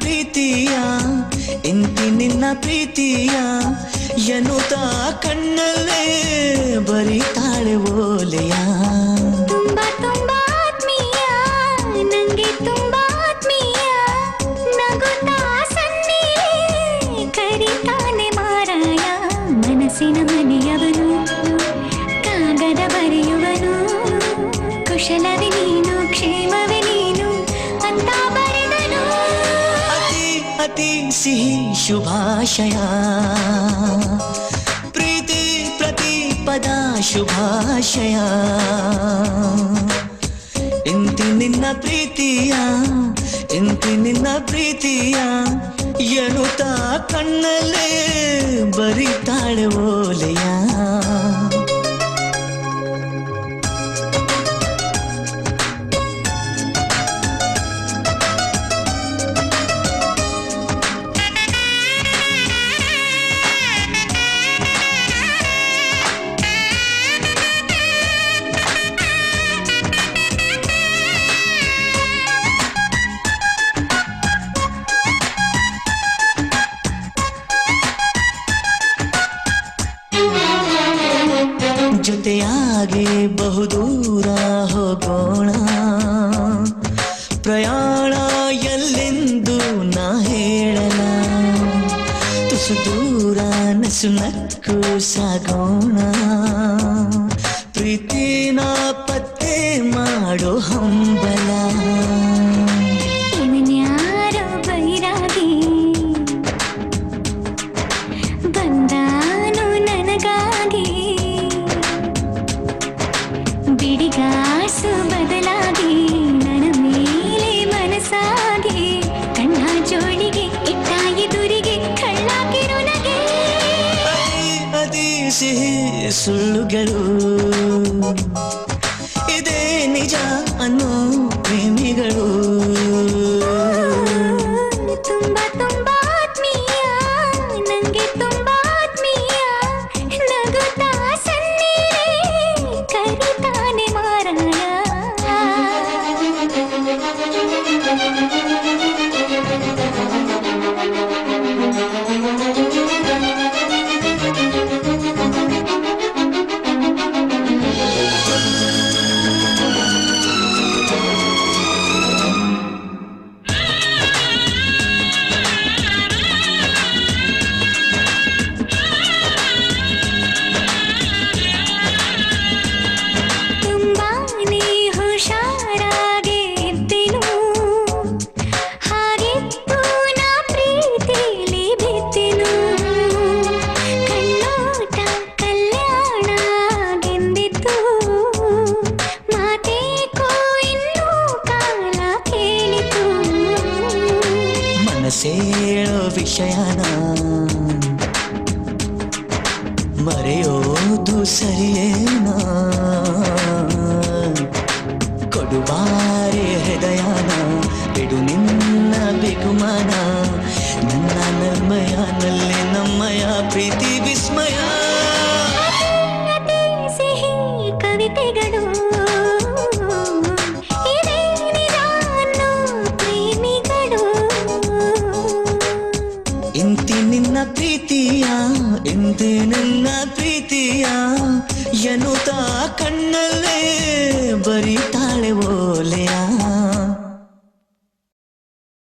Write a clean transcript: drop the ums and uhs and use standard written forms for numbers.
ಪ್ರೀತಿಯ ಇಂತಿ ನಿನ್ನ ಪ್ರೀತಿಯ ಎನ್ನುತ್ತ ಕಣ್ಣಲ್ಲೇ ಬರಿತಾಳೆ ಓಲೆಯ. ತುಂಬಾ ತುಂಬಾ ಆತ್ಮೀಯ, ನಂಗೆ ತುಂಬಾ ಆತ್ಮೀಯ, ನಗುತ್ತಾ ಸನ್ನಿಲೇ ಕರಿತಾನೆ ಮಾರಾಯ. ಮನಸ್ಸಿನ ಮನೆಯವನು, ಕಾಗದ ಬರೆಯುವನು, ಕುಶಲವೇ ನೀನು ಕ್ಷೇಮವೇ ನೀನು ಅಂತ ಬರೆದನು. ಅತಿ ಸಿಹಿ ಶುಭಾಶಯ, ಪ್ರೀತಿ ಪ್ರತಿಪದ ಶುಭಾಶಯ. ಇಂತಿ ನಿನ್ನ ಪ್ರೀತಿಯ ಇಂತಿ ನಿನ್ನ ಪ್ರೀತಿಯ ಎನ್ನುತ್ತ ಕಣ್ಣಲ್ಲೇ ಬರಿತಾಳೆ ಓಲೆಯ. ಜೊತೆಯಾಗಿ ಬಹುದೂರ ಹೋಗೋಣ, ಪ್ರಯಾಣ ಎಲ್ಲೆಂದು ನಾ ಹೇಳಲ. ತುಸು ದೂರ ನಸು ನಕ್ಕು ಸಾಗೋಣ, ಪ್ರೀತಿನ ಪತ್ತೆ ಮಾಡೋ ಹಂಬಲ. ಇವನ್ಯಾರೋ ಬೈರಾಗಿ ಬಂದಾನು ನನಗಾಗಿ, ಬಿಡಿಗಾಸು ಬದಲಾಗಿ ನನ್ನ ಮೇಲೆ ಮನಸ್ಸಾಗಿ, ಕಣ್ಣ ಜೋಡಿಗೆ ಇಟ್ಟ ಎದುರಿಗೆ ಕಳ್ಳಾಕಿರು ನಗೆ. ಅತಿ ಸಿಹಿ ಸುಳ್ಳುಗಳು ಇದೇ ನಿಜ ಅನ್ನೋ ಪ್ರೇಮಿಗಳು. ತುಂಬಾ ತುಂಬಾ ಆತ್ಮೀಯ, ನಂಗೆ ತುಂಬಾ ಆತ್ಮೀಯ, ನಗುತ್ತಾ ಸನ್ನಿಲೇ ಕರಿತಾನೆ ಮಾರಾಯ. ತುಂಬಾನೇ ಹುಷಾರಾಗಿ ಇದ್ದೆನು, ಹಾಗಿತ್ತು ನಾ ಪ್ರೀತಿಲಿ ಬಿದ್ದೆನು. ಕಣ್ಣೋಟ ಕಲ್ಯಾಣ ಗೆಂದಿತ್ತು, ಮಾತೇಕೋ ಇನ್ನೂ ಕಾಲ ಕೇಳಿತು. ಮನಸ್ಸೇಳೋ ವಿಷಯನ ಮರೆಯೋದು ಸರಿಯೇನಾ, ಕೊಡುಬಾರೆ ಹೃದಯನ ಬಿಡು ನಿನ್ನ ಬಿಗುಮಾನ. ನನ್ನ ನಮ್ಮಯನಲ್ಲಿ ನಮ್ಮಯ ಪ್ರೀತಿ ವಿಸ್ಮಯ. ಅತಿ ಸಿಹಿ ಕವಿತೆಗಳು ಇದೇ ನಿಜ ಅನ್ನೋ ಪ್ರೇಮಿಗಳು. ಇಂತಿ ನಿನ್ನ ಪ್ರೀತಿಯ ಇಂತಿ ನಿನ್ನ ಪ್ರೀತಿಯ ಎನ್ನುತ್ತ ಕಣ್ಣಲ್ಲೇ ಬರಿತಾಳೆ ಓಲೆಯ.